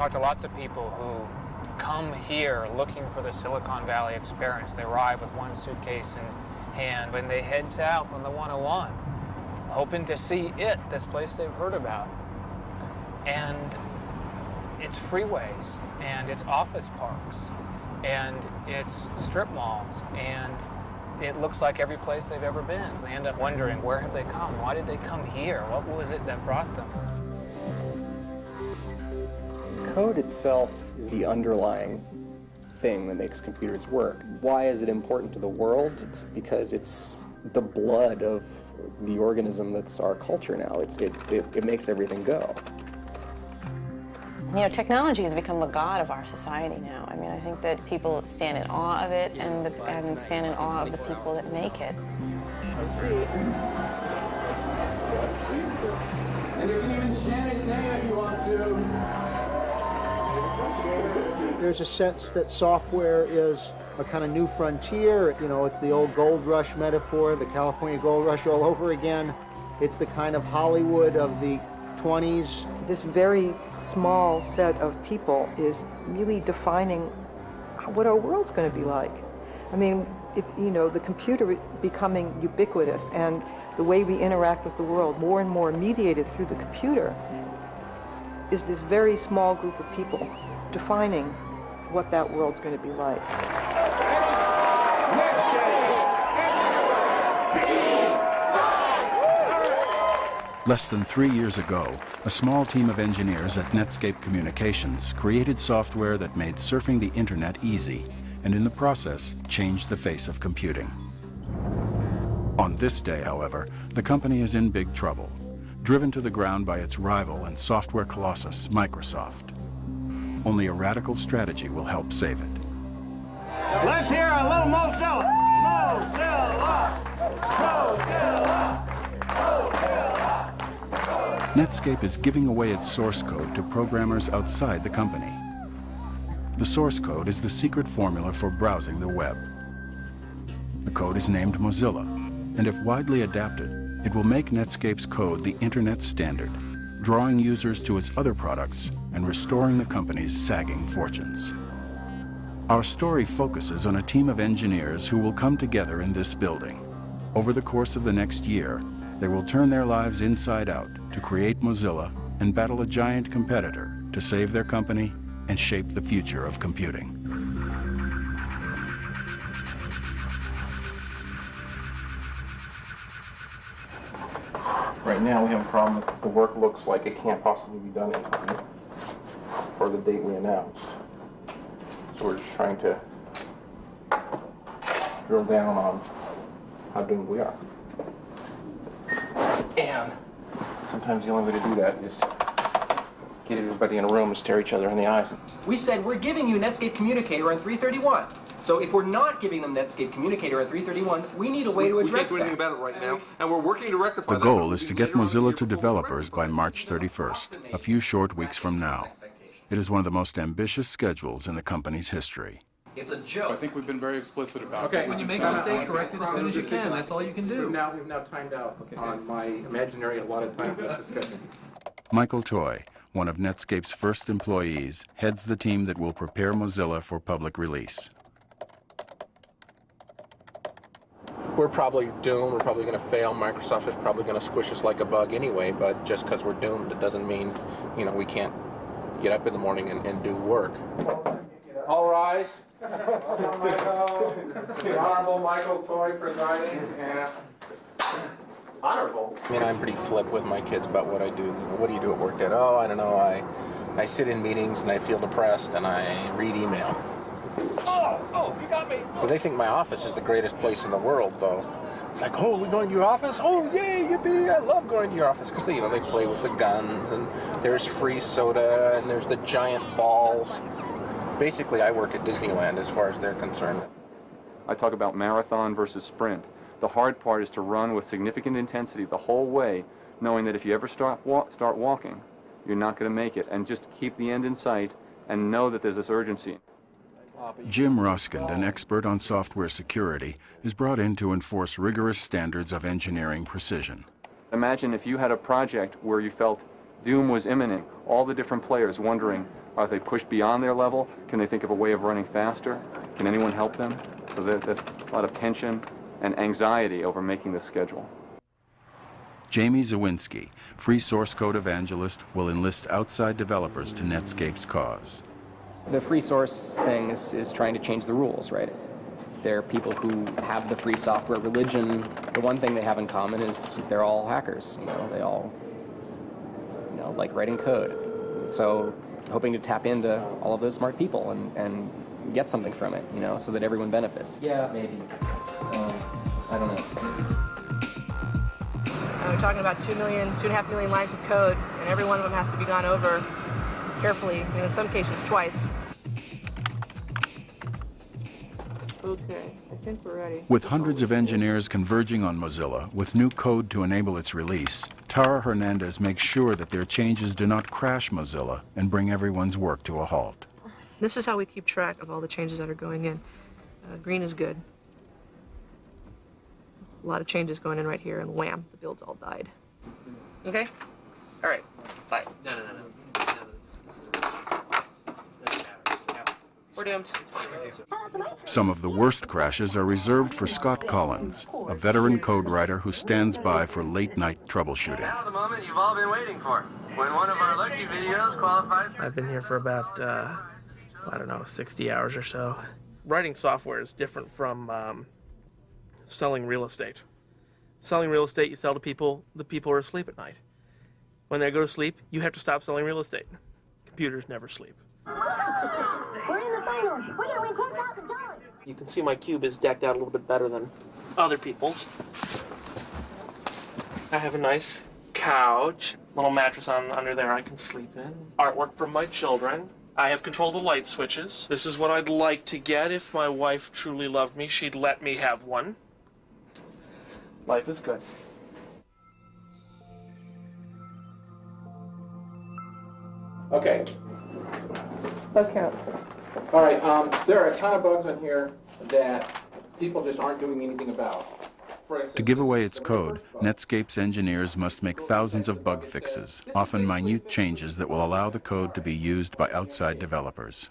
talked to lots of people who come here looking for the Silicon Valley experience. They arrive with one suitcase in hand, and they head south on the 101, hoping to see this place they've heard about. And it's freeways, and it's office parks, and it's strip malls, and it looks like every place they've ever been. They end up wondering, where have they come? Why did they come here? What was it that brought them? Code itself is the underlying thing that makes computers work. Why is it important to the world? It's because it's the blood of the organism that's our culture now. It makes everything go. You know, technology has become the god of our society now. I mean, I think that people stand in awe of it and stand in awe of the people that make it. And you can even chant his name if you want to. There's a sense that software is a kind of new frontier. You know, it's the old gold rush metaphor, the California gold rush all over again. It's the kind of Hollywood of the 20s. This very small set of people is really defining what our world's going to be like. I mean, you know, the computer becoming ubiquitous and the way we interact with the world more and more mediated through the computer is this very small group of people defining what that world's going to be like. Less than 3 years ago, a small team of engineers at Netscape Communications created software that made surfing the internet easy, and in the process, changed the face of computing. On this day, however, the company is in big trouble, driven to the ground by its rival and software colossus, Microsoft. Only a radical strategy will help save it. Let's hear a little Mozilla! Mozilla! Mozilla! Mozilla! Netscape is giving away its source code to programmers outside the company. The source code is the secret formula for browsing the web. The code is named Mozilla, and if widely adapted, it will make Netscape's code the internet standard, drawing users to its other products and restoring the company's sagging fortunes. Our story focuses on a team of engineers who will come together in this building. Over the course of the next year, they will turn their lives inside out to create Mozilla and battle a giant competitor to save their company and shape the future of computing. Right now we have a problem that the work looks like it can't possibly be done in time for the date we announced. So we're just trying to drill down on how doomed we are. And sometimes the only way to do that is to get everybody in a room and stare each other in the eyes. We said we're giving you Netscape Communicator on 331. So if we're not giving them Netscape Communicator on 331, we need a way to address that. We can't do anything about it right now, and we're working to rectify The goal is to get Mozilla to developers by March 31st, a few short weeks from now. It is one of the most ambitious schedules in the company's history. It's a joke. I think we've been very explicit about it. Okay. When you make a mistake, correct it as soon as you can. That's all you can do. We've now timed out on my imaginary allotted time for this discussion. Michael Toy, one of Netscape's first employees, heads the team that will prepare Mozilla for public release. We're probably doomed. We're probably going to fail. Microsoft is probably going to squish us like a bug anyway, but just because we're doomed, it doesn't mean, you know, we can't get up in the morning and do work. All rise. The Honorable Michael Toy presiding. And honorable. I mean, I'm pretty flip with my kids about what I do. You know, what do you do at work, Dad? Oh, I don't know. I sit in meetings and I feel depressed and I read email. Oh, you got me. But they think my office is the greatest place in the world, though. It's like, oh, we're going to your office? Oh, yay, yippee, I love going to your office. Because, you know, they play with the guns, and there's free soda, and there's the giant balls. Basically, I work at Disneyland as far as they're concerned. I talk about marathon versus sprint. The hard part is to run with significant intensity the whole way, knowing that if you ever start walking, you're not going to make it. And just keep the end in sight and know that there's this urgency. Jim Roskind, an expert on software security, is brought in to enforce rigorous standards of engineering precision. Imagine if you had a project where you felt Doom was imminent. All the different players wondering, are they pushed beyond their level? Can they think of a way of running faster? Can anyone help them? So that's a lot of tension and anxiety over making this schedule. Jamie Zawinski, free source code evangelist, will enlist outside developers to Netscape's cause. The free source thing is trying to change the rules, right? There are people who have the free software religion. The one thing they have in common is they're all hackers. They all like writing code. So hoping to tap into all of those smart people and get something from it, so that everyone benefits. Yeah, maybe. I don't know. We're talking about 2.5 million lines of code, and every one of them has to be gone over carefully, and in some cases twice. Okay, I think we're ready. With hundreds of engineers converging on Mozilla with new code to enable its release, Tara Hernandez makes sure that their changes do not crash Mozilla and bring everyone's work to a halt. This is how we keep track of all the changes that are going in. Green is good. A lot of changes going in right here, and wham, the build's all died. Okay? All right, bye. No. We're doomed. Some of the worst crashes are reserved for Scott Collins, a veteran code writer who stands by for late-night troubleshooting. Now the moment you've all been waiting for, when one of our lucky videos qualifies. I've been here for about, 60 hours or so. Writing software is different from selling real estate. Selling real estate, you sell to people, the people are asleep at night. When they go to sleep, you have to stop selling real estate. Computers never sleep. We're in the finals. We're going to win $10,000. You can see my cube is decked out a little bit better than other people's. I have a nice couch, little mattress under there I can sleep in. Artwork from my children. I have control of the light switches. This is what I'd like to get. If my wife truly loved me, she'd let me have one. Life is good. Okay. Bug count. All right. There are a ton of bugs in here that people just aren't doing anything about. To give away its code, Netscape's engineers must make thousands of bug fixes, often minute changes that will allow the code to be used by outside developers.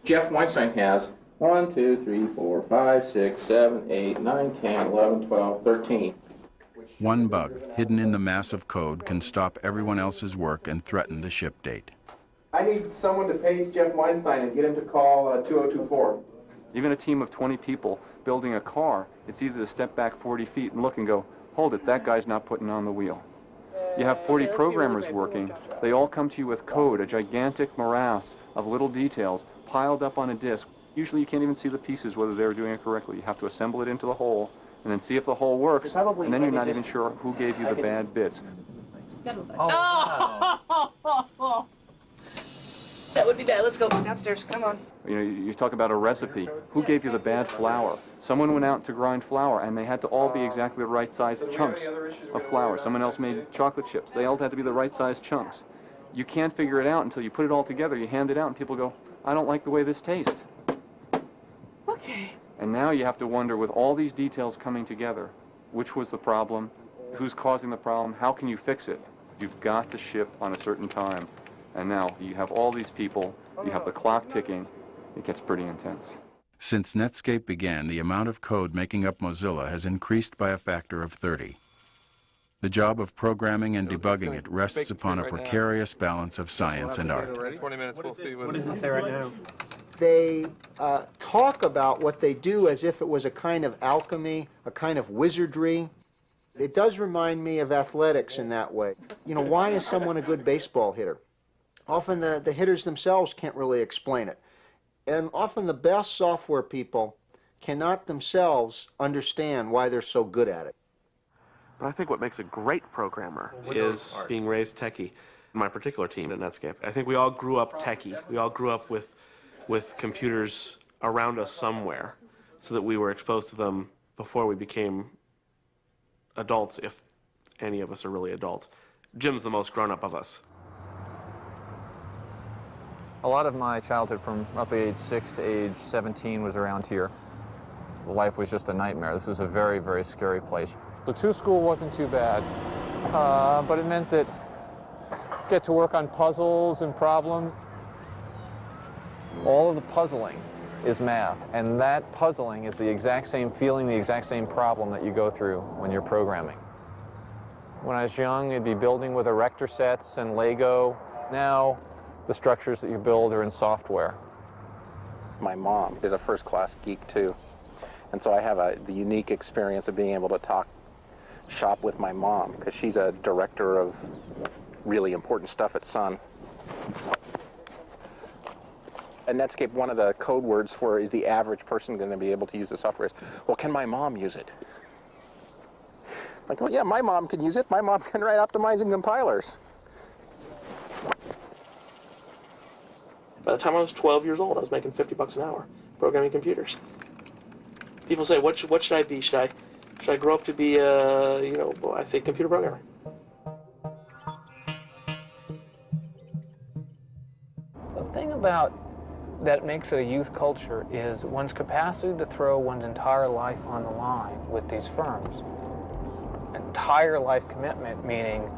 Jeff Weinstein has 1, 2, 3, 4, 5, 6, 7, 8, 9, 10, 11, 12, 13. One bug, hidden in the mass of code, can stop everyone else's work and threaten the ship date. I need someone to page Jeff Weinstein and get him to call 2024. Even a team of 20 people building a car, it's easy to step back 40 feet and look and go, hold it, that guy's not putting on the wheel. You have 40 programmers working. They all come to you with code, a gigantic morass of little details piled up on a disk. Usually you can't even see the pieces, whether they're doing it correctly. You have to assemble it into the whole and then see if the whole works, and then you're not even sure who gave you the bad bits. Oh. That would be bad. Let's go downstairs. Come on. You talk about a recipe. Who gave you the bad flour? Someone went out to grind flour, and they had to all be exactly the right size chunks of flour. Someone else made chocolate chips. They all had to be the right size chunks. You can't figure it out until you put it all together. You hand it out, and people go, I don't like the way this tastes. Okay. And now you have to wonder, with all these details coming together, which was the problem? Who's causing the problem? How can you fix it? You've got to ship on a certain time. And now you have all these people, you have the clock ticking, it gets pretty intense. Since Netscape began, the amount of code making up Mozilla has increased by a factor of 30. The job of programming and debugging it rests upon a precarious balance of science and art. 20 minutes, we'll see what does it say right now? They talk about what they do as if it was a kind of alchemy, a kind of wizardry. It does remind me of athletics in that way. Why is someone a good baseball hitter? Often the hitters themselves can't really explain it. And often the best software people cannot themselves understand why they're so good at it. But I think what makes a great programmer is being raised techie. My particular team at Netscape, I think we all grew up techie. We all grew up with computers around us somewhere, so that we were exposed to them before we became adults, if any of us are really adults. Jim's the most grown-up of us. A lot of my childhood from roughly age 6 to age 17 was around here. Life was just a nightmare. This is a very, very scary place. The 2 school wasn't too bad, but it meant that get to work on puzzles and problems. All of the puzzling is math, and that puzzling is the exact same feeling, the exact same problem that you go through when you're programming. When I was young, I'd be building with erector sets and Lego. Now, the structures that you build are in software. My mom is a first-class geek, too. And so I have the unique experience of being able to shop with my mom, because she's a director of really important stuff at Sun. At Netscape, one of the code words for is the average person going to be able to use the software is, well, can my mom use it? It's like, well, yeah, my mom can use it. My mom can write optimizing compilers. By the time I was 12 years old, I was making $50 an hour programming computers. People say, what should I be? Should I grow up to be I say computer programmer. The thing that makes it a youth culture is one's capacity to throw one's entire life on the line with these firms. Entire life commitment, meaning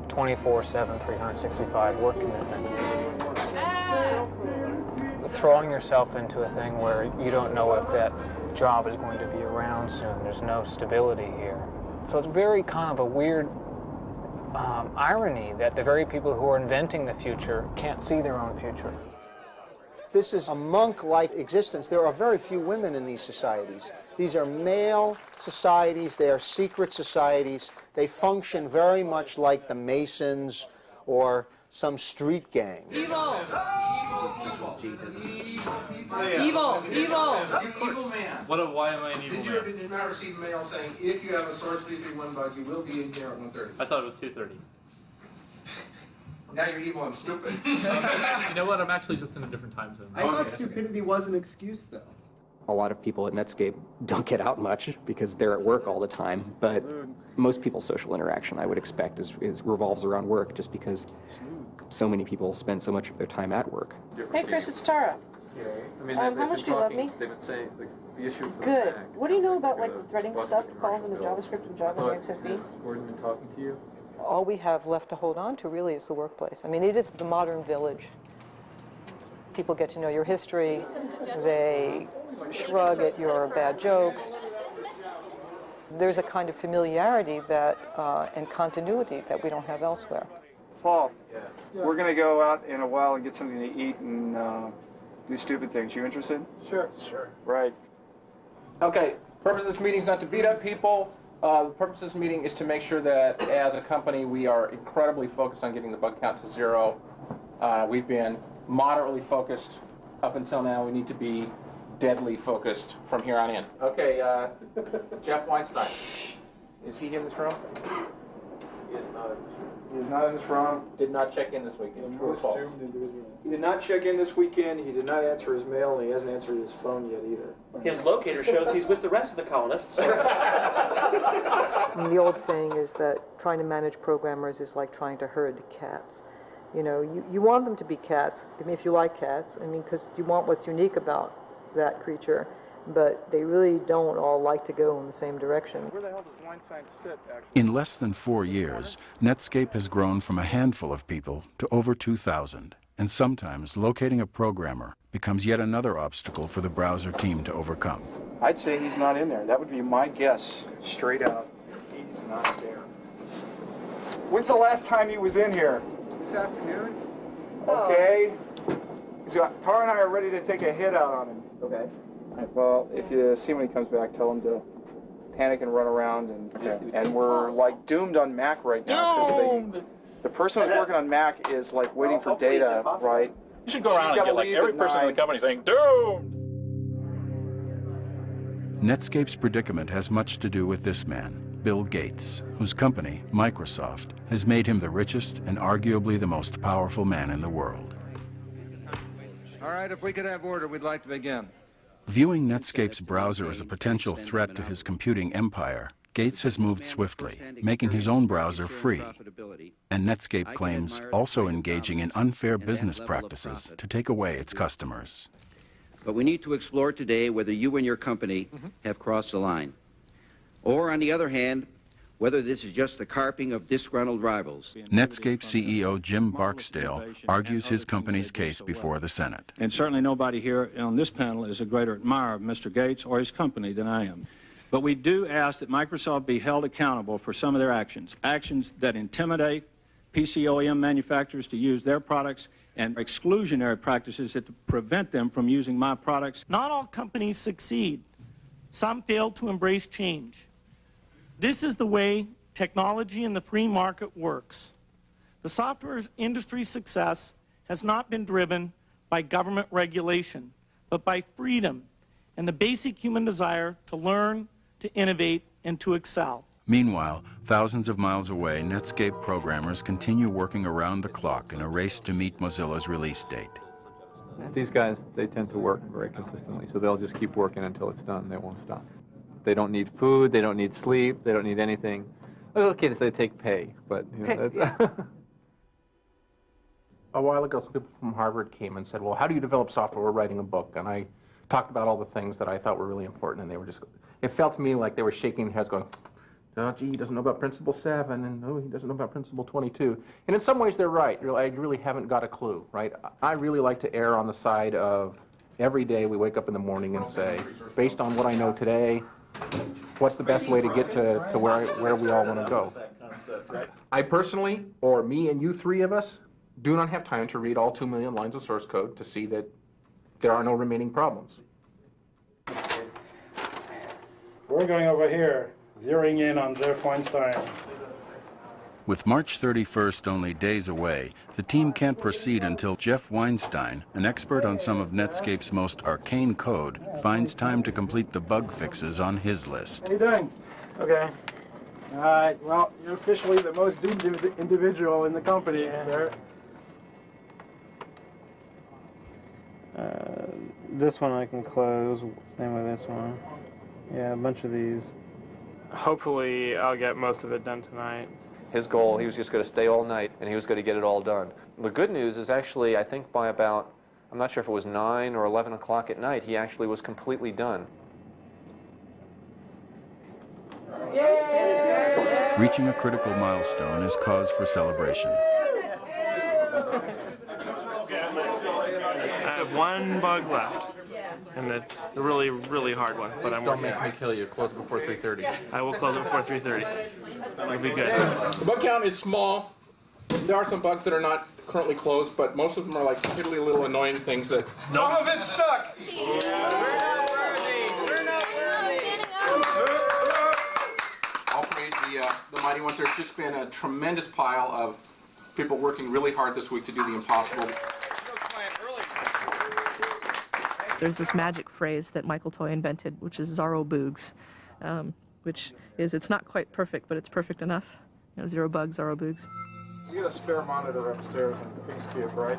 24/7, 365 work commitment. Throwing yourself into a thing where you don't know if that job is going to be around soon. There's no stability here. So it's very kind of a weird irony that the very people who are inventing the future can't see their own future. This is a monk-like existence. There are very few women in these societies. These are male societies. They are secret societies. They function very much like the Masons or some street gang. Evil! Evil! Evil! Evil man. Why am I an evil man? Did you not receive mail saying, if you have a Source 331 bug, you will be in here at 1:30? I thought it was 2:30. Now you're evil and stupid. You know what? I'm actually just in a different time zone. I thought stupidity was an excuse, though. A lot of people at Netscape don't get out much because they're at work all the time, but most people's social interaction, I would expect, revolves around work just because so many people spend so much of their time at work. Hey, Chris, it's Tara. I mean, how much do you love me? They've been saying the issue. Good. What do you know about like the threading stuff, calls into JavaScript and Java and XFB? Has Gordon been talking to you? All we have left to hold on to really is the workplace. I mean, it is the modern village. People get to know your history. They shrug at your bad jokes. There's a kind of familiarity that and continuity that we don't have elsewhere. Paul, we're going to go out in a while and get something to eat and do stupid things. You interested? Sure. Right. Okay, purpose of this meeting is not to beat up people. The purpose of this meeting is to make sure that as a company we are incredibly focused on getting the bug count to 0. We've been moderately focused up until now. We need to be deadly focused from here on in. Okay, Jeff Weinstein. Is he in this room? He is not in this room. He is not in this room. Did not check in this weekend. True or false? He did not check in this weekend. He did not answer his mail, and he hasn't answered his phone yet either. His locator shows he's with the rest of the colonists. And the old saying is that trying to manage programmers is like trying to herd cats. You know, you want them to be cats, I mean, if you like cats, I mean, because you want what's unique about that creature, but they really don't all like to go in the same direction. Where the hell does Weinstein sit, actually? In less than 4 years, Netscape has grown from a handful of people to over 2,000, and sometimes locating a programmer becomes yet another obstacle for the browser team to overcome. I'd say he's not in there. That would be my guess, straight out. He's not there. When's the last time he was in here? This afternoon? Okay. Tara and I are ready to take a hit out on him. Okay. Well, if you see when he comes back, tell him to panic and run around, and we're like doomed on Mac right now because the person who's working on Mac is like waiting for data, right? You should go around and get like every person in the company saying, "Doomed!" Netscape's predicament has much to do with this man, Bill Gates, whose company, Microsoft, has made him the richest and arguably the most powerful man in the world. All right, if we could have order, we'd like to begin. Viewing Netscape's browser as a potential threat to his computing empire, Gates has moved swiftly, making his own browser free, and Netscape claims also engaging in unfair business practices to take away its customers. But we need to explore today whether you and your company have crossed the line. Or, on the other hand, whether this is just the carping of disgruntled rivals. Netscape CEO Jim Barksdale argues his company's case before the Senate. And certainly nobody here on this panel is a greater admirer of Mr. Gates or his company than I am. But we do ask that Microsoft be held accountable for some of their actions, actions that intimidate PC OEM manufacturers to use their products and exclusionary practices that prevent them from using my products. Not all companies succeed. Some fail to embrace change. This is the way technology in the free market works. The software industry's success has not been driven by government regulation, but by freedom and the basic human desire to learn, to innovate, and to excel. Meanwhile, thousands of miles away, Netscape programmers continue working around the clock in a race to meet Mozilla's release date. These guys, they tend to work very consistently, so they'll just keep working until it's done. They won't stop. They don't need food, they don't need sleep, they don't need anything. Okay, they take pay, but you know, that's A while ago, some people from Harvard came and said, well, how do you develop software? We're writing a book. And I talked about all the things that I thought were really important, and they were just, it felt to me like they were shaking their heads going, oh, gee, he doesn't know about Principle 7, and oh, he doesn't know about Principle 22. And in some ways, they're right. I really haven't got a clue, right? I really like to err on the side of every day we wake up in the morning and say, based on what I know today, what's the best way to get to where we all want to go? I personally, or me and you three of us, do not have time to read all 2 million lines of source code to see that there are no remaining problems. We're going over here, zeroing in on Jeff Weinstein. With March 31st only days away, the team can't proceed until Jeff Weinstein, an expert on some of Netscape's most arcane code, finds time to complete the bug fixes on his list. How you doing? Okay. All right, well, you're officially the most doomed individual in the company, sir. This one I can close, same with this one. Yeah, a bunch of these. Hopefully I'll get most of it done tonight. his goal, he was just going to stay all night and he was going to get it all done. The good news is actually, I think by about, I'm not sure if it was 9 or 11 o'clock at night, he actually was completely done. Reaching a critical milestone is cause for celebration. I have one bug left, and it's a really, really hard one, but I'm Don't working. make me kill you. Close before 3:30. I will close it before 3:30. It'll be good. The bug count is small. There are some bugs that are not currently closed, but most of them are like piddly little annoying things that... Some of it's stuck! I'll praise the mighty ones. There's just been a tremendous pile of people working really hard this week to do the impossible. There's this magic phrase that Michael Toy invented, which is Zaro Boogs, which is, it's not quite perfect, but it's perfect enough. You know, 0 bugs, Zaro Boogs. You got a spare monitor upstairs in the Peace Cube, right?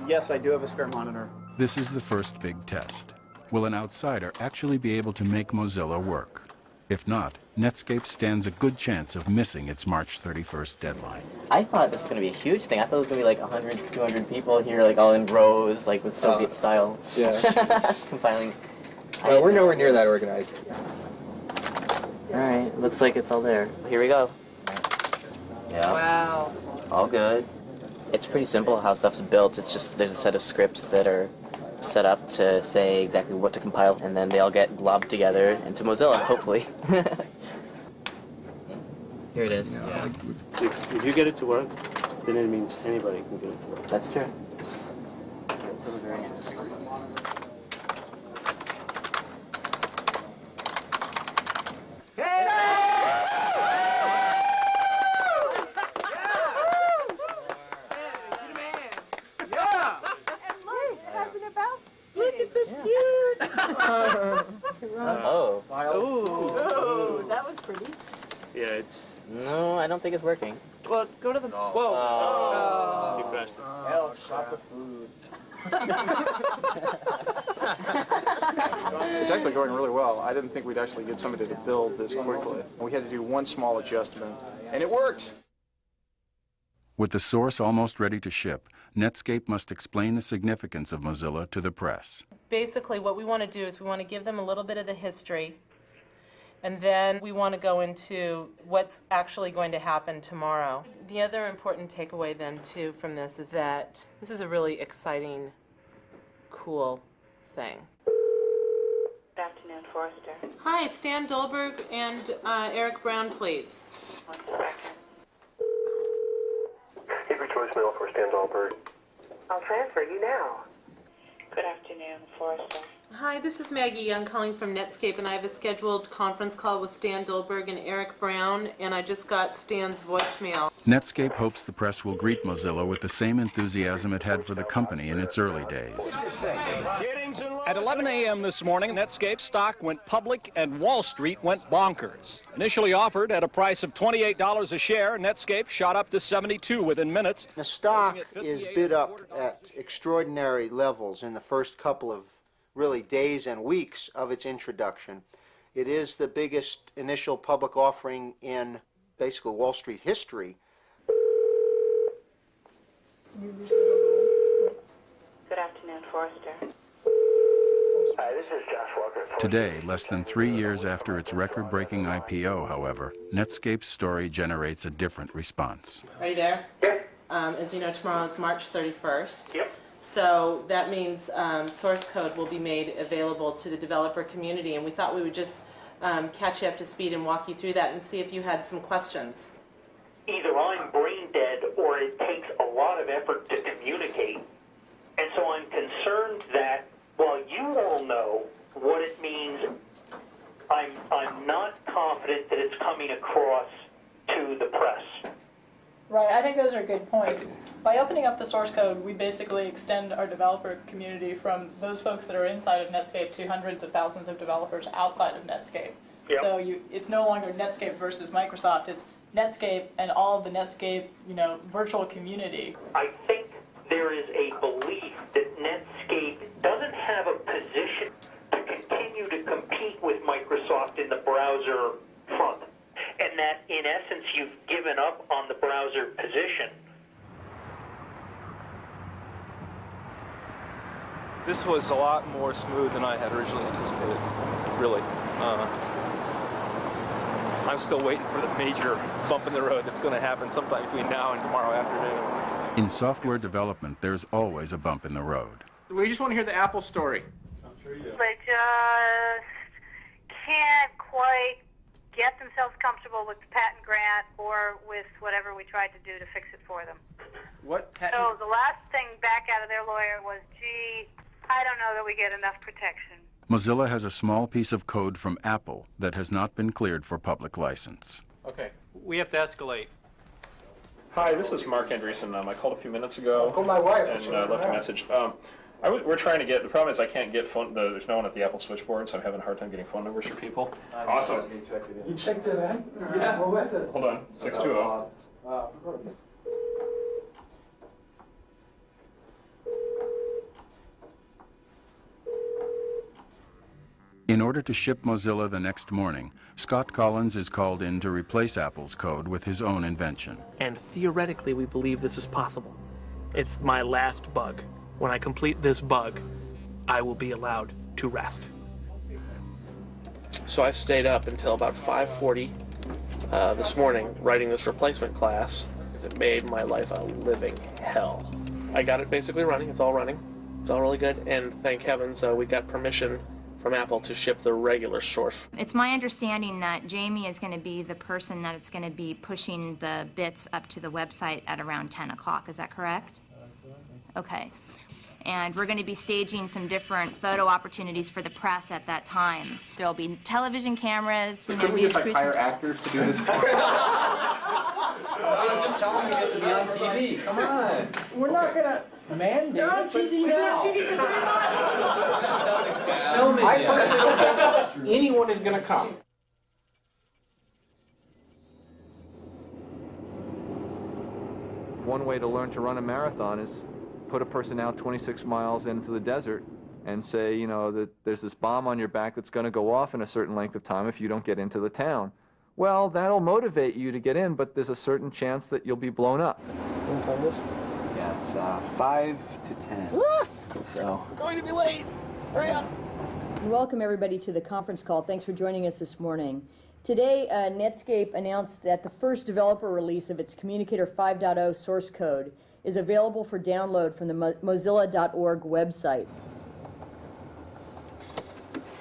Yes, I do have a spare monitor. This is the first big test. Will an outsider actually be able to make Mozilla work? If not, Netscape stands a good chance of missing its March 31st deadline. I thought this was going to be a huge thing. I thought it was going to be like 100, 200 people here, like all in rows, like with Soviet style. Yeah. Compiling. Well, we're nowhere near that organized. Alright, looks like it's all there. Here we go. Yeah. Wow. All good. It's pretty simple how stuff's built. It's just there's a set of scripts that are set up to say exactly what to compile, and then they all get globbed together into Mozilla, hopefully. Here it is. Yeah. If you get it to work, then it means anybody can get it to work. That's true. Oh, that was pretty. Yeah, it's... No, I don't think it's working. Well, go to the... Whoa. You crashed it. Elf, shop the food. It's actually going really well. I didn't think we'd actually get somebody to build this quickly. We had to do one small adjustment, and it worked. With the source almost ready to ship, Netscape must explain the significance of Mozilla to the press. Basically, what we want to do is we want to give them a little bit of the history And then we want to go into what's actually going to happen tomorrow. The other important takeaway then too from this is that this is a really exciting, cool thing. Good afternoon, Forrester. Hi, Stan Dolberg and Eric Brown, please. 1 second. You've reached voicemail for Stan Dolberg. I'll transfer you now. Good afternoon, Forrester. Hi, this is Maggie Young calling from Netscape, and I have a scheduled conference call with Stan Dolberg and Eric Brown, and I just got Stan's voicemail. Netscape hopes the press will greet Mozilla with the same enthusiasm it had for the company in its early days. At 11 a.m. this morning, Netscape stock went public and Wall Street went bonkers. Initially offered at a price of $28 a share, Netscape shot up to $72 within minutes. The stock is bid up at extraordinary levels in the first couple of really days and weeks of its introduction. It is the biggest initial public offering in basically Wall Street history. Good afternoon, Forrester. Hi, this is Josh Walker. Today, less than 3 years after its record-breaking IPO, however, Netscape's story generates a different response. Are you there? Yep. As you know, tomorrow is March 31st. Yep. So that means source code will be made available to the developer community, and we thought we would just catch you up to speed and walk you through that and see if you had some questions. Either I'm brain dead or it takes a lot of effort to communicate. And so I'm concerned that while you all know what it means, I'm not confident that it's coming across to the press. Right, I think those are good points. By opening up the source code, we basically extend our developer community from those folks that are inside of Netscape to hundreds of thousands of developers outside of Netscape. Yep. So it's no longer Netscape versus Microsoft, it's Netscape and all of the Netscape, virtual community. I think there is a belief that Netscape doesn't have a position to continue to compete with Microsoft in the browser front, and that in essence you've given up on the browser position. This was a lot more smooth than I had originally anticipated, really. I'm still waiting for the major bump in the road that's going to happen sometime between now and tomorrow afternoon. In software development, there's always a bump in the road. We just want to hear the Apple story. I'm sure you do. They just can't quite get themselves comfortable with the patent grant or with whatever we tried to do to fix it for them. What patent? So the last thing back out of their lawyer was, gee, I don't know that we get enough protection. Mozilla has a small piece of code from Apple that has not been cleared for public license. Okay, we have to escalate. Hi, this is Mark Andreessen. I called a few minutes ago. Oh, my wife. And left a message. We're trying to get, the problem is I can't get phone, there's no one at the Apple switchboard, so I'm having a hard time getting phone numbers for people. Awesome. You checked it in? Yeah. What was it? Hold on, 620. In order to ship Mozilla the next morning, Scott Collins is called in to replace Apple's code with his own invention. And theoretically, we believe this is possible. It's my last bug. When I complete this bug, I will be allowed to rest. So I stayed up until about 5:40 this morning writing this replacement class, because it made my life a living hell. I got it basically running. It's all running. It's all really good. And thank heavens we got permission from Apple to ship the regular source. It's my understanding that Jamie is going to be the person that is going to be pushing the bits up to the website at around 10 o'clock. Is that correct? Okay. And we're going to be staging some different photo opportunities for the press at that time. There'll be television cameras. Couldn't we just hire actors to do this? I was just telling you to be on TV. Come on. We're not going to mandate. They're on TV now. I personally don't think anyone is going to come. One way to learn to run a marathon is put a person out 26 miles into the desert and say, that there's this bomb on your back that's going to go off in a certain length of time if you don't get into the town. Well, that'll motivate you to get in, but there's a certain chance that you'll be blown up. What time is? Yeah, it's 5 to 10. Ah! So. We're going to be late. Hurry up. and welcome everybody to the conference call. Thanks for joining us this morning. Today, Netscape announced that the first developer release of its Communicator 5.0 source code is available for download from the Mozilla.org website.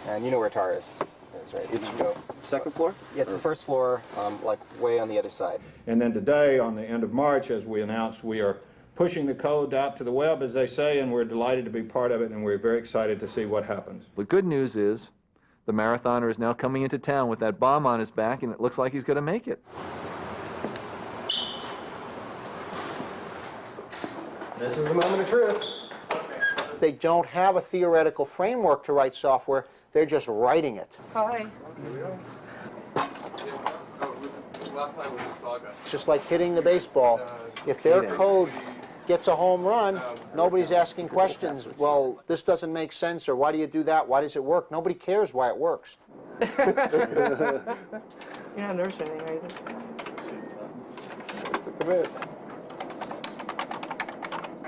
And you know where TAR is, right? It's second floor? Yeah, it's the first floor, like way on the other side. And then today, on the end of March, as we announced, we are pushing the code out to the web, as they say, and we're delighted to be part of it, and we're very excited to see what happens. The good news is the marathoner is now coming into town with that bomb on his back, and it looks like he's going to make it. This is the moment of truth. They don't have a theoretical framework to write software. They're just writing it. Hi. It's just like hitting the baseball. If their code gets a home run, nobody's asking questions. Well, this doesn't make sense, or why do you do that? Why does it work? Nobody cares why it works. You're not nervous or anything, are you? Commit.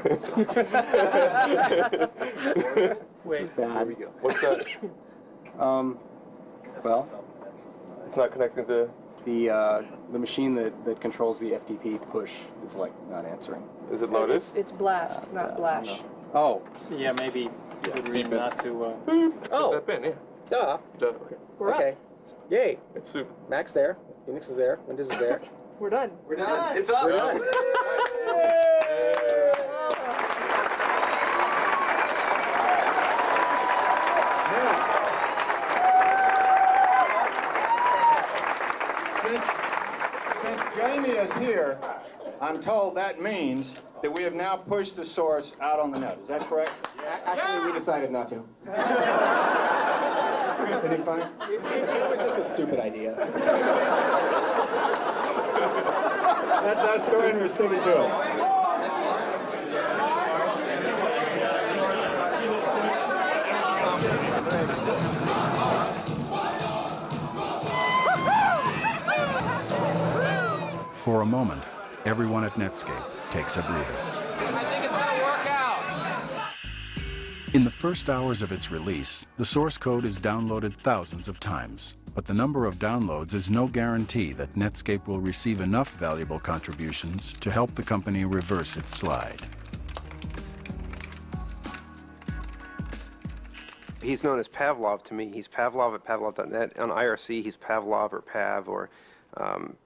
This is bad. What's that? Well, It's not connecting to... The machine that controls the FTP push is like not answering. Is it loaded? It's blast, not blash. No. Oh. Yeah, maybe good reason not to... Oh. That bin, yeah. Duh. Okay. We're Okay. up. Yay. It's soup. Mac's there. Unix is there. Windows is there. We're done. We're done. It's up. We're done. Since Jamie is here, I'm told that means that we have now pushed the source out on the net. Is that correct? Actually, we decided not to. Any funny? It was just a stupid idea. That's our story, and we're sticking to it. For a moment, everyone at Netscape takes a breather. I think it's going to work out. In the first hours of its release, the source code is downloaded thousands of times, but the number of downloads is no guarantee that Netscape will receive enough valuable contributions to help the company reverse its slide. He's known as Pavlov to me. He's Pavlov at Pavlov.net. On IRC, he's Pavlov or Pav or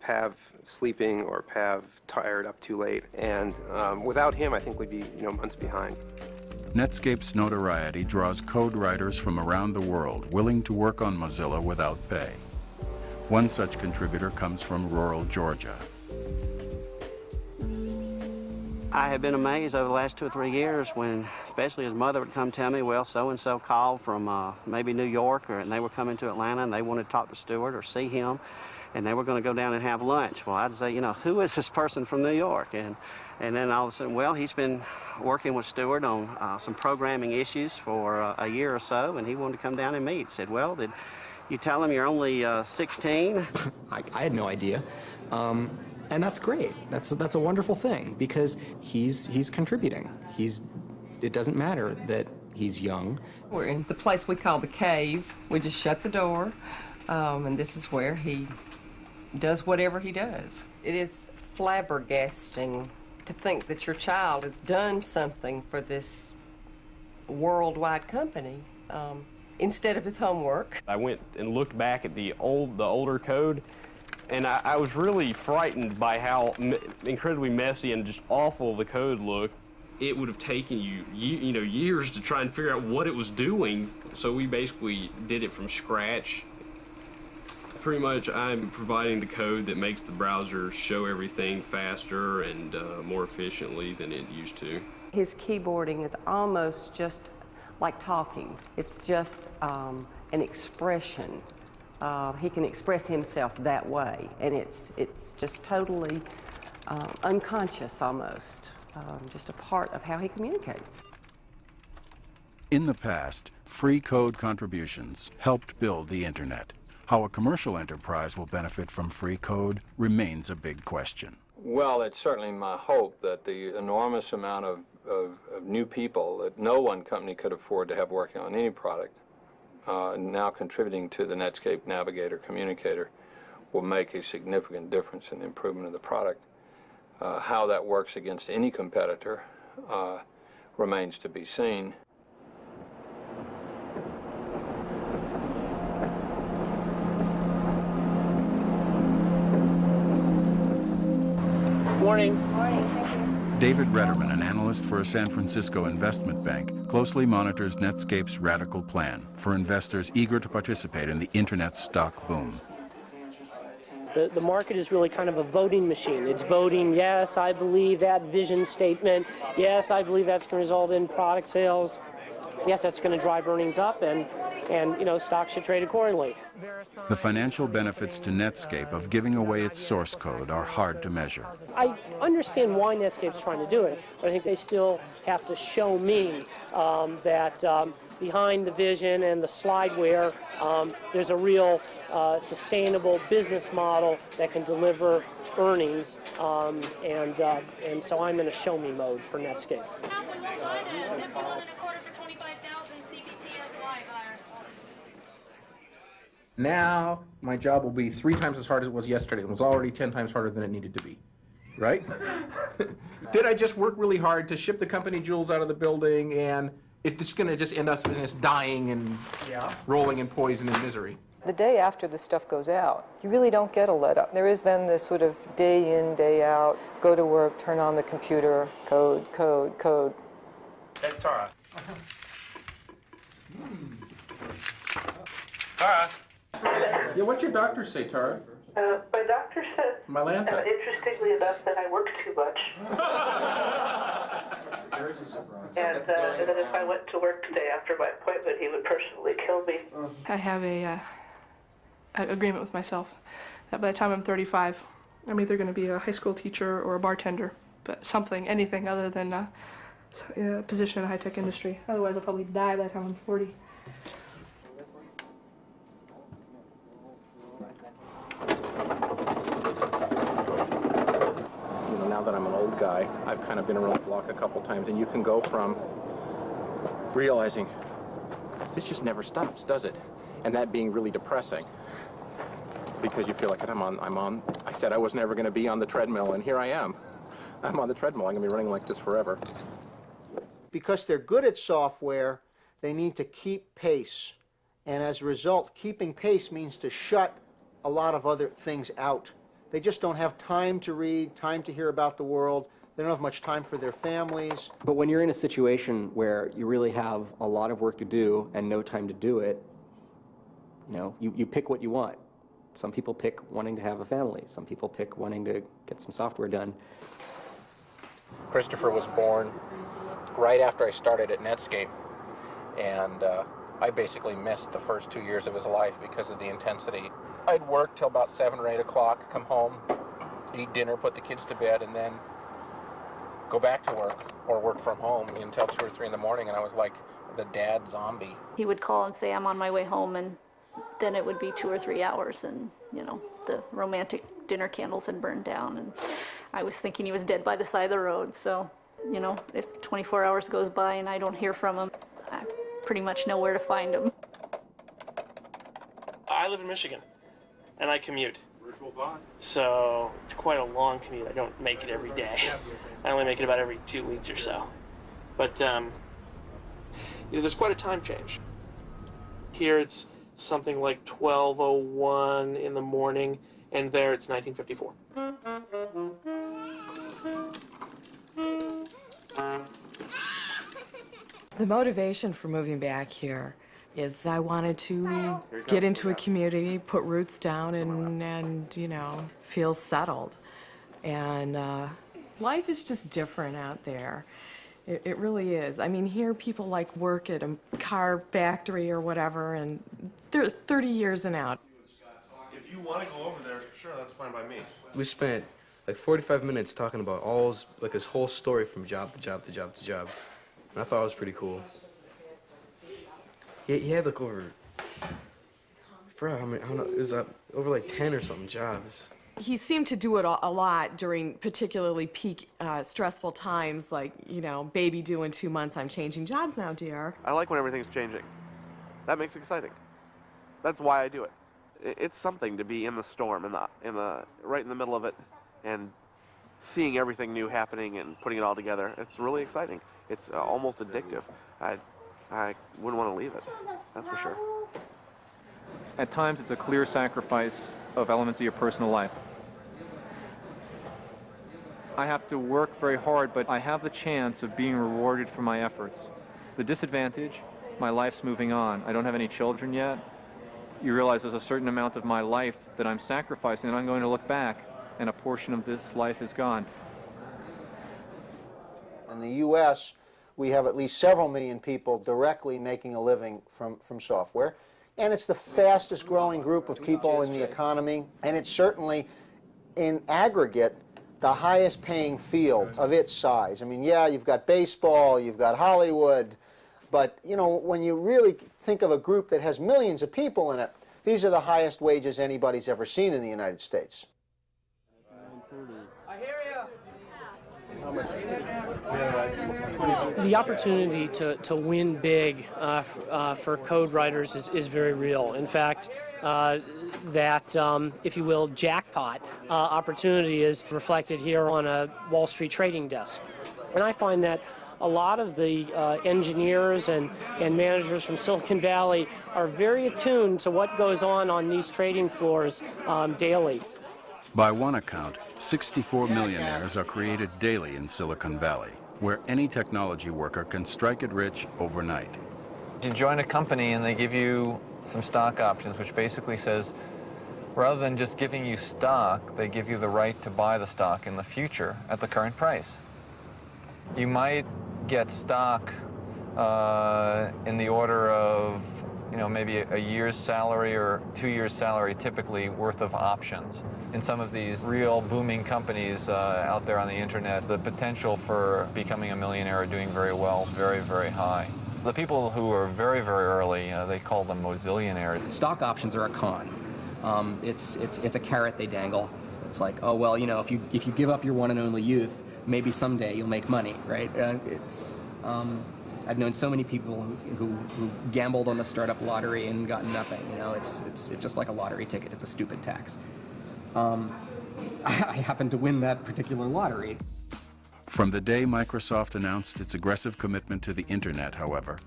Pav sleeping or Pav tired up too late. And without him, I think we'd be months behind. Netscape's notoriety draws code writers from around the world willing to work on Mozilla without pay. One such contributor comes from rural Georgia. I have been amazed over the last 2 or 3 years when, especially his mother would come tell me, well, so-and-so called from maybe New York, and they were coming to Atlanta, and they wanted to talk to Stewart or see him, and they were going to go down and have lunch. Well, I'd say, who is this person from New York? And then all of a sudden, well, he's been working with Stewart on some programming issues for a year or so, and he wanted to come down and meet. He said, well, did you tell him you're only 16? I had no idea. And that's great. That's a wonderful thing because he's contributing. It doesn't matter that he's young. We're in the place we call the cave. We just shut the door, and this is where he does whatever he does. It is flabbergasting to think that your child has done something for this worldwide company instead of his homework. I went and looked back at the older code, and I was really frightened by how incredibly messy and just awful the code looked. It would have taken you years to try and figure out what it was doing, so we basically did it from scratch. Pretty much I'm providing the code that makes the browser show everything faster and more efficiently than it used to. His keyboarding is almost just like talking. It's just an expression. He can express himself that way, and it's just totally unconscious almost, just a part of how he communicates. In the past, free code contributions helped build the internet. How a commercial enterprise will benefit from free code remains a big question. Well, it's certainly my hope that the enormous amount of new people that no one company could afford to have working on any product now contributing to the Netscape Navigator Communicator will make a significant difference in the improvement of the product. How that works against any competitor remains to be seen. Morning. David Retterman, an analyst for a San Francisco investment bank, closely monitors Netscape's radical plan for investors eager to participate in the internet stock boom. The market is really kind of a voting machine. It's voting, yes, I believe that vision statement. Yes, I believe that's going to result in product sales. Yes, that's going to drive earnings up, and you know, stocks should trade accordingly. The financial benefits to Netscape of giving away its source code are hard to measure. I understand why Netscape's trying to do it, but I think they still have to show me that behind the vision and the slideware, there's a real sustainable business model that can deliver earnings, and so I'm in a show me mode for Netscape. Now, my job will be 3 times as hard as it was yesterday. It was already 10 times harder than it needed to be, right? Did I just work really hard to ship the company jewels out of the building, and it's going to just end up in us dying and rolling in poison and misery? The day after the stuff goes out, you really don't get a let up. There is then this sort of day in, day out, go to work, turn on the computer, code, code, code. That's Tara. Tara. Yeah, what's your doctor say, Tara? My doctor said, Mylanta. interestingly enough, that I work too much. And that if I went to work today after my appointment, he would personally kill me. I have an agreement with myself that by the time I'm 35, I'm either going to be a high school teacher or a bartender, but something, anything other than a position in a high-tech industry. Otherwise, I'll probably die by the time I'm 40. Now that I'm an old guy, I've kind of been around the block a couple times, and you can go from realizing this just never stops, does it? And that being really depressing because you feel like I said I was never going to be on the treadmill, and here I am. I'm on the treadmill. I'm going to be running like this forever. Because they're good at software, they need to keep pace. And as a result, keeping pace means to shut a lot of other things out. They just don't have time to read, time to hear about the world. They don't have much time for their families. But when you're in a situation where you really have a lot of work to do and no time to do it, you know, you pick what you want. Some people pick wanting to have a family. Some people pick wanting to get some software done. Christopher was born right after I started at Netscape, and I basically missed the first 2 years of his life because of the intensity. I'd work till about 7 or 8 o'clock, come home, eat dinner, put the kids to bed, and then go back to work or work from home until 2 or 3 in the morning, and I was like the dad zombie. He would call and say, I'm on my way home, and then it would be 2 or 3 hours, and, you know, the romantic dinner candles had burned down, and I was thinking he was dead by the side of the road. So, you know, if 24 hours goes by and I don't hear from him, I pretty much know where to find him. I live in Michigan, and I commute. So it's quite a long commute. I don't make it every day. I only make it about every 2 weeks or so. But you know, there's quite a time change. Here it's something like 12:01 in the morning, and there it's 1954. The motivation for moving back here is I wanted to get into a community, put roots down, and you know, feel settled. And life is just different out there. It really is. I mean, here people like work at a car factory or whatever, and they're 30 years and out. If you want to go over there, sure, that's fine by me. We spent like 45 minutes talking about this whole story from job to job to job to job. And I thought it was pretty cool. He had like over, I forgot how many, I don't know, it was over like 10 or something jobs. He seemed to do it a lot during particularly peak stressful times, like, you know, baby due in 2 months, I'm changing jobs now, dear. I like when everything's changing. That makes it exciting. That's why I do it. It's something to be in the storm, right in the middle of it, and seeing everything new happening and putting it all together. It's really exciting. It's almost addictive. I wouldn't want to leave it, that's for sure. At times, it's a clear sacrifice of elements of your personal life. I have to work very hard, but I have the chance of being rewarded for my efforts. The disadvantage, my life's moving on. I don't have any children yet. You realize there's a certain amount of my life that I'm sacrificing, and I'm going to look back, and a portion of this life is gone. In the U.S., we have at least several million people directly making a living from software. And it's the fastest growing group of people in the economy. And it's certainly, in aggregate, the highest paying field of its size. I mean, yeah, you've got baseball, you've got Hollywood. But, you know, when you really think of a group that has millions of people in it, these are the highest wages anybody's ever seen in the United States. The opportunity to win big for code writers is very real. In fact, that, if you will, jackpot opportunity is reflected here on a Wall Street trading desk. And I find that a lot of the engineers and managers from Silicon Valley are very attuned to what goes on these trading floors daily. By one account, 64 millionaires are created daily in Silicon Valley, where any technology worker can strike it rich overnight. You join a company and they give you some stock options, which basically says, rather than just giving you stock, they give you the right to buy the stock in the future at the current price. You might get stock in the order of, you know, maybe a year's salary or 2 years' salary, typically, worth of options. In some of these real booming companies out there on the internet, the potential for becoming a millionaire or doing very well is very, very high. The people who are very, very early, they call them Mozillionaires. Stock options are a con. It's a carrot they dangle. It's like, oh, well, you know, if you give up your one and only youth, maybe someday you'll make money, right? I've known so many people who gambled on the startup lottery and got nothing. You know, it's just like a lottery ticket. It's a stupid tax. I happened to win that particular lottery. From the day Microsoft announced its aggressive commitment to the internet, however,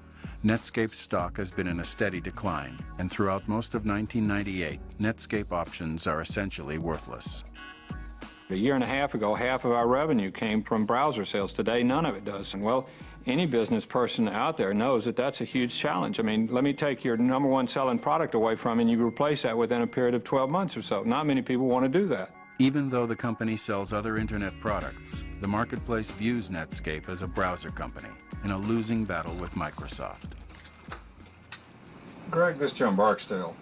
Netscape's stock has been in a steady decline, and throughout most of 1998, Netscape options are essentially worthless. A year and a half ago, half of our revenue came from browser sales. Today, none of it does. And well, any business person out there knows that that's a huge challenge. I mean, let me take your number one selling product away from you and you replace that within a period of 12 months or so. Not many people want to do that. Even though the company sells other internet products, the marketplace views Netscape as a browser company in a losing battle with Microsoft. Greg, this is Jim Barksdale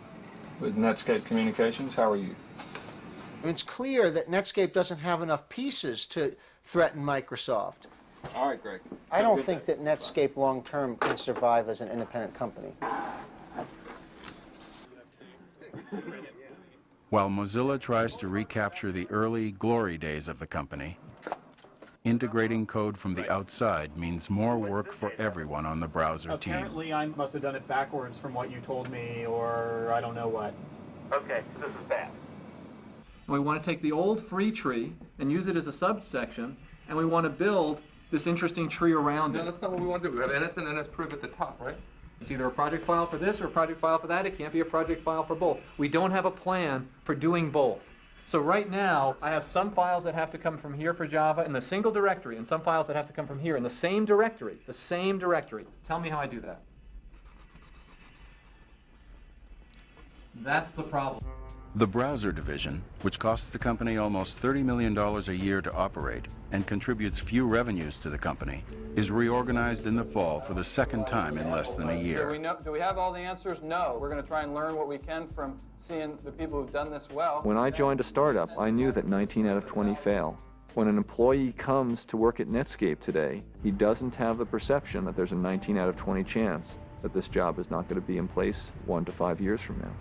with Netscape Communications. How are you? It's clear that Netscape doesn't have enough pieces to threaten Microsoft. All right, Greg. I don't think that Netscape long-term can survive as an independent company. While Mozilla tries to recapture the early glory days of the company, integrating code from the outside means more work for everyone on the browser team. Apparently, I must have done it backwards from what you told me, or I don't know what. Okay, this is bad. We want to take the old free tree and use it as a subsection, and we want to build this interesting tree around it. No, that's not what we want to do. We have NS and NSPriv at the top, right? It's either a project file for this or a project file for that. It can't be a project file for both. We don't have a plan for doing both. So right now, I have some files that have to come from here for Java in the single directory, and some files that have to come from here in the same directory. The same directory. Tell me how I do that. That's the problem. The browser division, which costs the company almost $30 million a year to operate and contributes few revenues to the company, is reorganized in the fall for the second time in less than a year. Do we have all the answers? No. We're going to try and learn what we can from seeing the people who've done this well. When I joined a startup, I knew that 19 out of 20 fail. When an employee comes to work at Netscape today, he doesn't have the perception that there's a 19 out of 20 chance that this job is not going to be in place 1 to 5 years from now.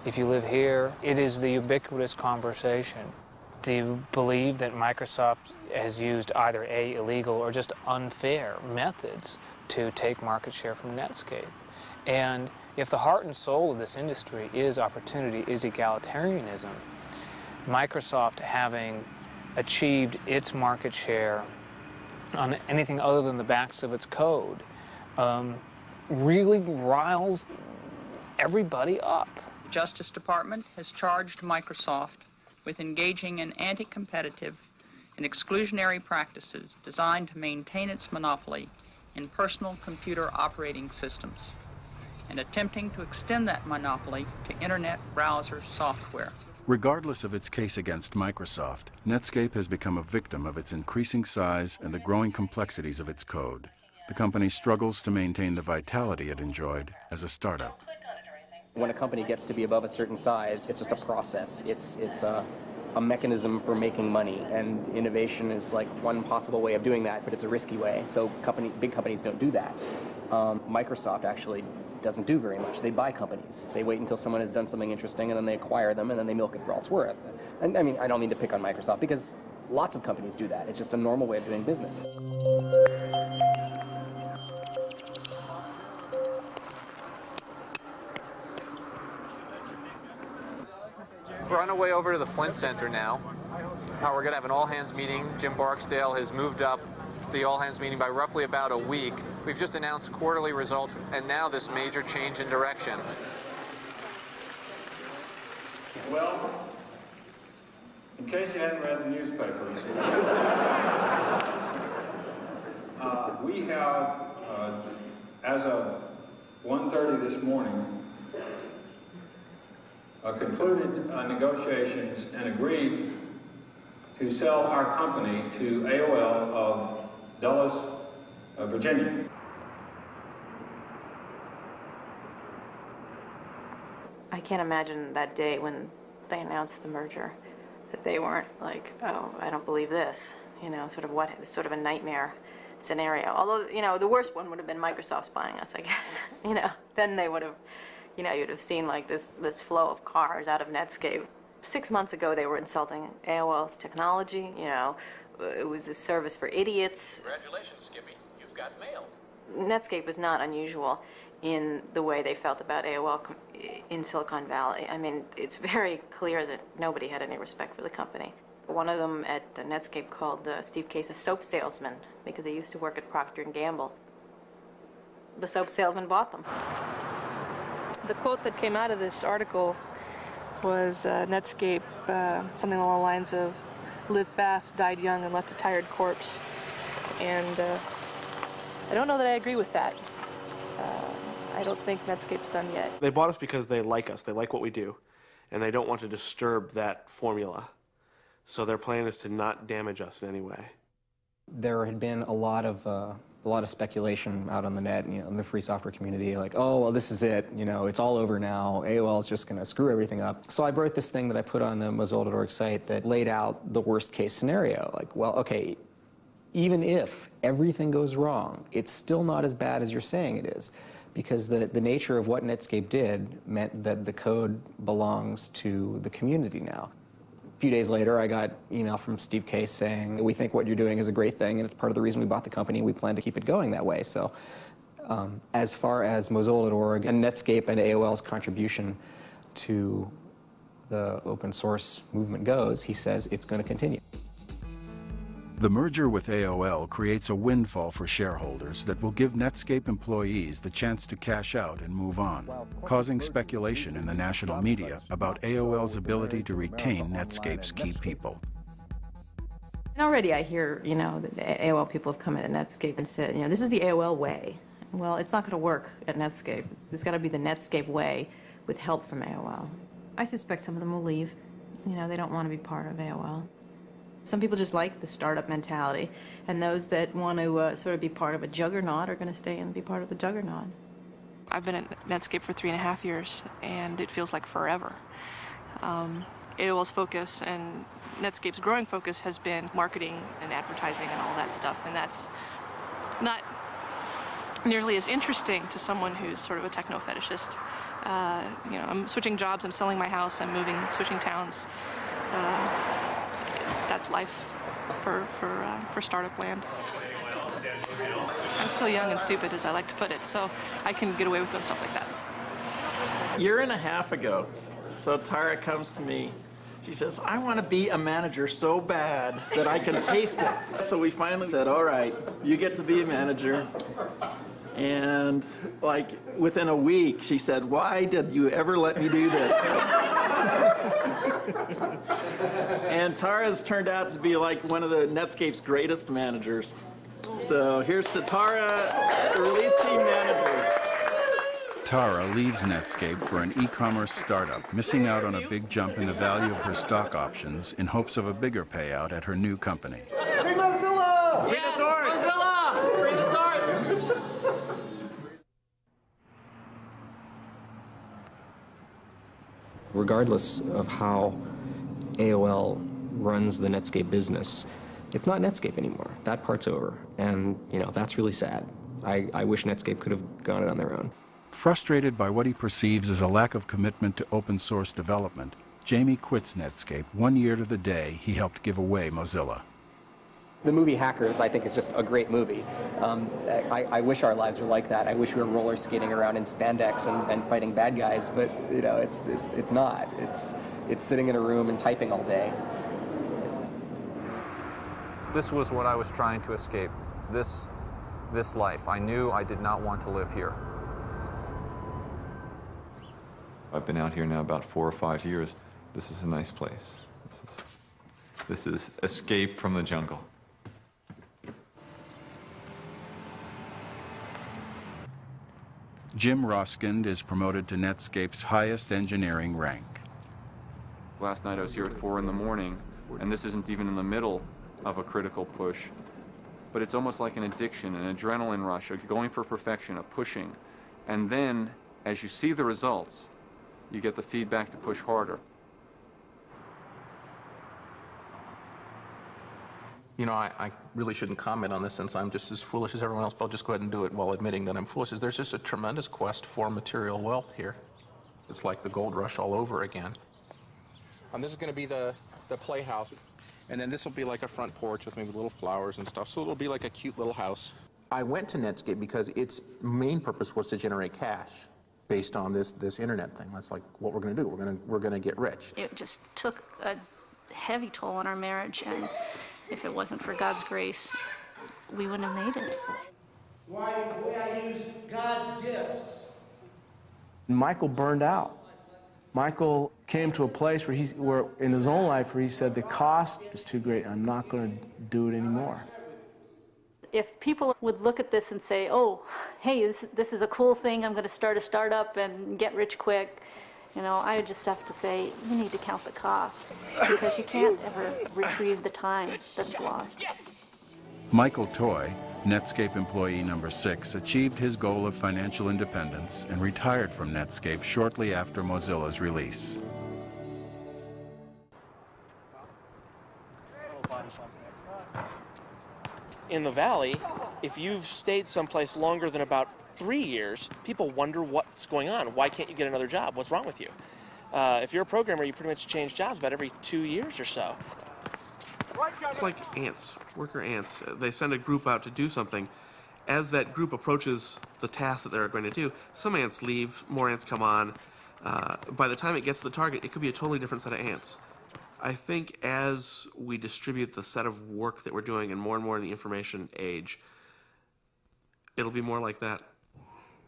If you live here, it is the ubiquitous conversation. Do you believe that Microsoft has used either A, illegal or just unfair methods to take market share from Netscape? And if the heart and soul of this industry is opportunity, is egalitarianism, Microsoft having achieved its market share on anything other than the backs of its code really riles everybody up. The Justice Department has charged Microsoft with engaging in anti-competitive and exclusionary practices designed to maintain its monopoly in personal computer operating systems and attempting to extend that monopoly to internet browser software. Regardless of its case against Microsoft, Netscape has become a victim of its increasing size and the growing complexities of its code. The company struggles to maintain the vitality it enjoyed as a startup. When a company gets to be above a certain size, it's just a process. It's a mechanism for making money, and innovation is like one possible way of doing that, but it's a risky way. So big companies don't do that. Microsoft actually doesn't do very much. They buy companies. They wait until someone has done something interesting, and then they acquire them, and then they milk it for all it's worth. And I mean, I don't mean to pick on Microsoft, because lots of companies do that. It's just a normal way of doing business. We're on our way over to the Flint Center now. We're going to have an all-hands meeting. Jim Barksdale has moved up the all-hands meeting by roughly about a week. We've just announced quarterly results, and now this major change in direction. Well, in case you hadn't read the newspapers, we have, as of 1:30 this morning, concluded negotiations and agreed to sell our company to AOL of Dulles, Virginia. I can't imagine that day when they announced the merger, that they weren't like, oh, I don't believe this, you know, sort of a nightmare scenario. Although, you know, the worst one would have been Microsoft's buying us, I guess. You know, then they would have, you know, you'd have seen like this flow of cars out of Netscape. 6 months ago, they were insulting AOL's technology. You know, it was a service for idiots. Congratulations, Skippy. You've got mail. Netscape was not unusual in the way they felt about AOL in Silicon Valley. I mean, it's very clear that nobody had any respect for the company. One of them at Netscape called Steve Case a soap salesman because he used to work at Procter & Gamble. The soap salesman bought them. The quote that came out of this article was Netscape, something along the lines of, "Live fast, died young, and left a tired corpse." And I don't know that I agree with that. I don't think Netscape's done yet. They bought us because they like us, they like what we do, and they don't want to disturb that formula. So their plan is to not damage us in any way. There had been a lot of speculation out on the net, you know, in the free software community, like, oh, well, this is it, you know, it's all over now. AOL is just going to screw everything up. So I wrote this thing that I put on the Mozilla.org site that laid out the worst case scenario. Like, well, okay, even if everything goes wrong, it's still not as bad as you're saying it is, because the nature of what Netscape did meant that the code belongs to the community now. A few days later, I got email from Steve Case saying, we think what you're doing is a great thing, and it's part of the reason we bought the company. We plan to keep it going that way. So as far as Mozilla.org and Netscape and AOL's contribution to the open source movement goes, he says it's going to continue. The merger with AOL creates a windfall for shareholders that will give Netscape employees the chance to cash out and move on, causing speculation in the national media about AOL's ability to retain Netscape's key people. And already I hear, you know, that the AOL people have come into Netscape and said, you know, this is the AOL way. Well, it's not going to work at Netscape. It's got to be the Netscape way with help from AOL. I suspect some of them will leave. You know, they don't want to be part of AOL. Some people just like the startup mentality, and those that want to sort of be part of a juggernaut are going to stay and be part of the juggernaut. I've been at Netscape for 3.5 years, and it feels like forever. AOL's focus and Netscape's growing focus has been marketing and advertising and all that stuff, and that's not nearly as interesting to someone who's sort of a techno-fetishist. You know, I'm switching jobs, I'm selling my house, I'm moving, switching towns. that's life for startup land. I'm still young and stupid, as I like to put it, so I can get away with doing stuff like that. A year and a half ago, so Tara comes to me. She says, I want to be a manager so bad that I can taste it. So we finally said, all right, you get to be a manager. And like within a week, she said, why did you ever let me do this? And Tara's turned out to be like one of the Netscape's greatest managers. So here's to Tara, the release team manager. Tara leaves Netscape for an e-commerce startup, missing out on a big jump in the value of her stock options in hopes of a bigger payout at her new company. Free Mozilla! Free the source! Mozilla! Free the source! Regardless of how AOL runs the Netscape business, it's not Netscape anymore. That part's over, and that's really sad. I wish Netscape could have gone it on their own. Frustrated by what he perceives as a lack of commitment to open source development, Jamie quits Netscape 1 year to the day he helped give away Mozilla. The movie Hackers, I think, is just a great movie. I wish our lives were like that. I wish we were roller skating around in spandex and fighting bad guys, but it's not. It's sitting in a room and typing all day. This was what I was trying to escape, this life. I knew I did not want to live here. I've been out here now about 4 or 5 years. This is a nice place. This is escape from the jungle. Jim Roskind is promoted to Netscape's highest engineering rank. Last night I was here at 4 in the morning, and this isn't even in the middle of a critical push, but it's almost like an addiction, an adrenaline rush, going for perfection, a pushing. And then, as you see the results, you get the feedback to push harder. I really shouldn't comment on this since I'm just as foolish as everyone else, but I'll just go ahead and do it while admitting that I'm foolish. There's just a tremendous quest for material wealth here. It's like the gold rush all over again. This is going to be the playhouse, and then this will be like a front porch with maybe little flowers and stuff, so it'll be like a cute little house. I went to Netscape because its main purpose was to generate cash based on this internet thing. That's like what we're going to do. We're going to get rich. It just took a heavy toll on our marriage, and if it wasn't for God's grace, we wouldn't have made it. Why I use God's gifts? Michael burned out. Michael came to a place where in his own life where he said the cost is too great. I'm not going to do it anymore. If people would look at this and say, oh, hey, this is a cool thing, I'm going to start a startup and get rich quick, I would just have to say, you need to count the cost, because you can't ever retrieve the time that's lost. Michael Toy, Netscape employee number 6, achieved his goal of financial independence and retired from Netscape shortly after Mozilla's release. In the Valley, if you've stayed someplace longer than about 3 years, people wonder what's going on. Why can't you get another job? What's wrong with you? If you're a programmer, you pretty much change jobs about every 2 years or so. It's like ants, worker ants. They send a group out to do something. As that group approaches the task that they're going to do, some ants leave, more ants come on. By the time it gets to the target, it could be a totally different set of ants. I think as we distribute the set of work that we're doing and more in the information age, it'll be more like that.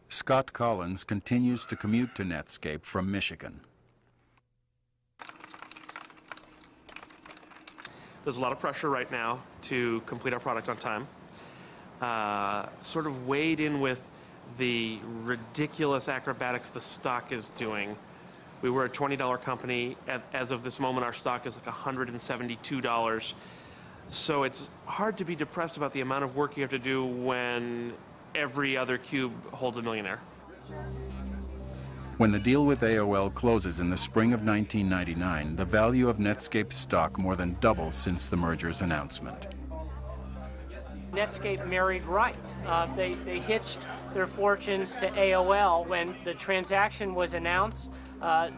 Scott Collins continues to commute to Netscape from Michigan. There's a lot of pressure right now to complete our product on time. Sort of weighed in with the ridiculous acrobatics the stock is doing. We were a $20 company. As of this moment, our stock is like $172. So it's hard to be depressed about the amount of work you have to do when every other cube holds a millionaire. When the deal with AOL closes in the spring of 1999, the value of Netscape's stock more than doubles since the merger's announcement. Netscape married right. They hitched their fortunes to AOL. When the transaction was announced,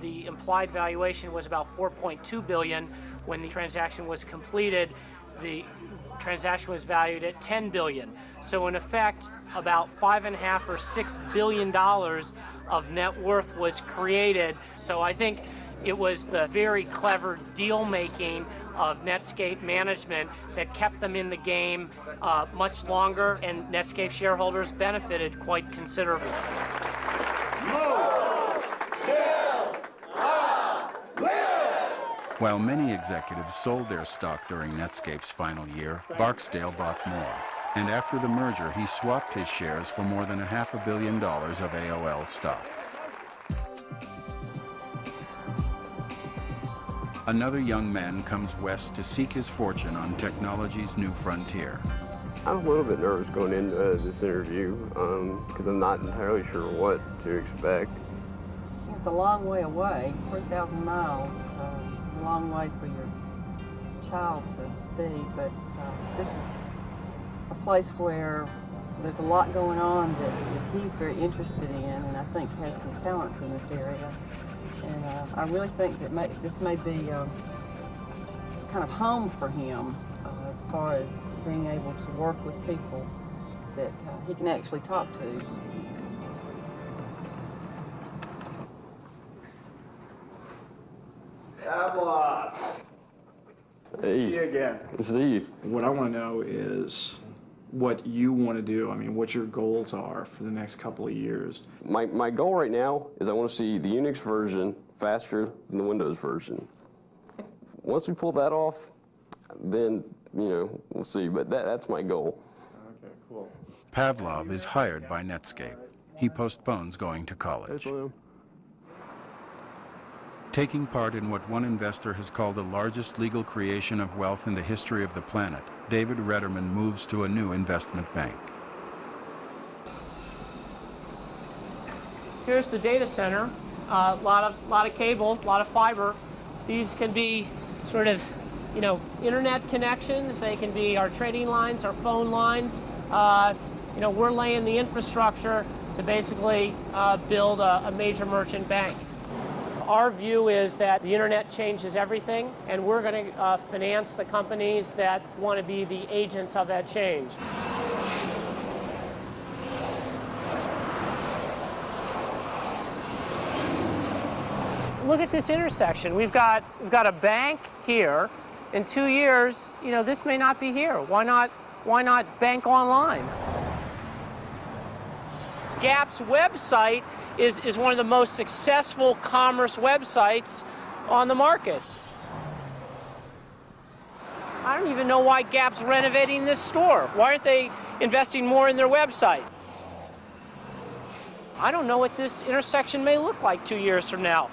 the implied valuation was about $4.2 billion. When the transaction was completed, the transaction was valued at $10 billion. So in effect, about $5.5 or $6 billion of net worth was created. So I think it was the very clever deal making of Netscape management that kept them in the game much longer, and Netscape shareholders benefited quite considerably. While many executives sold their stock during Netscape's final year, Barksdale bought more. And after the merger, he swapped his shares for more than $500 million of AOL stock. Another young man comes west to seek his fortune on technology's new frontier. I'm a little bit nervous going into this interview because I'm not entirely sure what to expect. It's a long way away, 3,000 miles, a long way for your child to be, but this is a place where there's a lot going on that he's very interested in, and I think has some talents in this area. And I really think that this may be kind of home for him as far as being able to work with people that he can actually talk to. Pavlov. See you again. See you. What I want to know is what you want to do. I mean, what your goals are for the next couple of years. My goal right now is I want to see the Unix version faster than the Windows version. Once we pull that off, then, you know, we'll see. But that's my goal. Okay, cool. Pavlov is hired by Netscape. He postpones going to college. Taking part in what one investor has called the largest legal creation of wealth in the history of the planet, David Retterman moves to a new investment bank. Here's the data center. A lot of cable, a lot of fiber. These can be sort of, you know, internet connections. They can be our trading lines, our phone lines. You know, we're laying the infrastructure to basically build a major merchant bank. Our view is that the internet changes everything, and we're going to finance the companies that want to be the agents of that change. Look at this intersection. We've got a bank here. In 2 years, you know, this may not be here. Why not bank online? Gap's website is one of the most successful commerce websites on the market. I don't even know why Gap's renovating this store. Why aren't they investing more in their website? I don't know what this intersection may look like 2 years from now.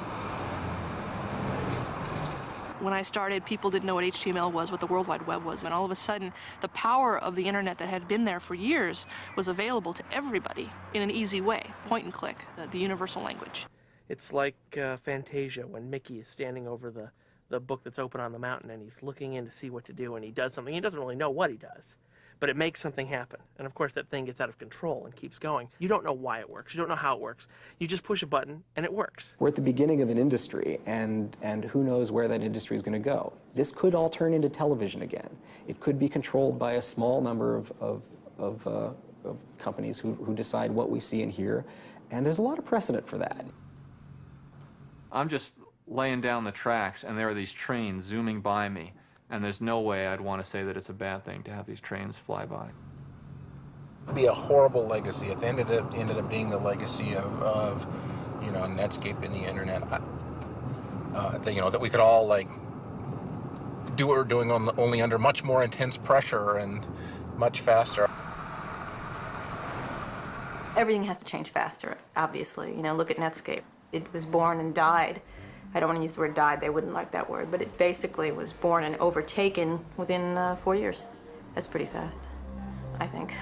When I started, people didn't know what HTML was, what the World Wide Web was, and all of a sudden, the power of the internet that had been there for years was available to everybody in an easy way, point and click, the universal language. It's like Fantasia when Mickey is standing over the book that's open on the mountain and he's looking in to see what to do, and he does something. He doesn't really know what he does, but it makes something happen. And of course that thing gets out of control and keeps going. You don't know why it works. You don't know how it works. You just push a button and it works. We're at the beginning of an industry, and who knows where that industry is going to go. This could all turn into television again. It could be controlled by a small number of companies who decide what we see and hear, and there's a lot of precedent for that. I'm just laying down the tracks, and there are these trains zooming by me. And there's no way I'd want to say that it's a bad thing to have these trains fly by. It'd be a horrible legacy. If it ended up being the legacy of you know, Netscape and the internet, that, you know, that we could all like do what we're doing only under much more intense pressure and much faster. Everything has to change faster, obviously. You know, look at Netscape. It was born and died. I don't want to use the word died, they wouldn't like that word, but it basically was born and overtaken within 4 years. That's pretty fast, I think.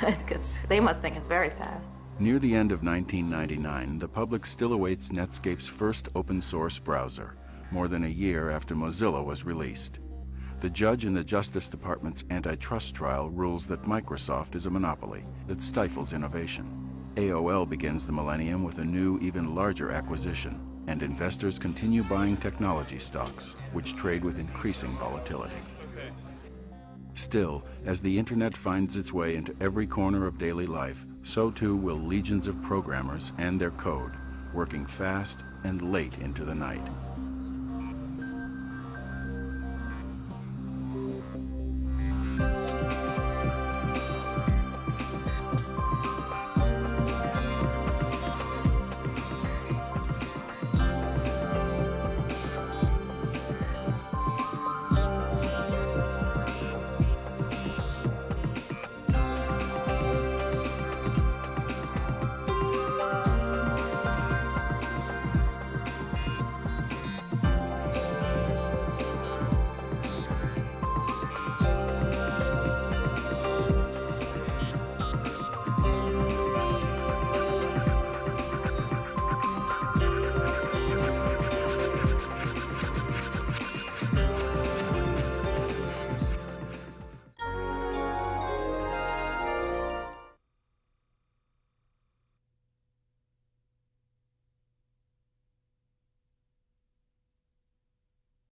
They must think it's very fast. Near the end of 1999, the public still awaits Netscape's first open-source browser, more than a year after Mozilla was released. The judge in the Justice Department's antitrust trial rules that Microsoft is a monopoly that stifles innovation. AOL begins the millennium with a new, even larger acquisition, and investors continue buying technology stocks, which trade with increasing volatility. Still, as the internet finds its way into every corner of daily life, so too will legions of programmers and their code, working fast and late into the night.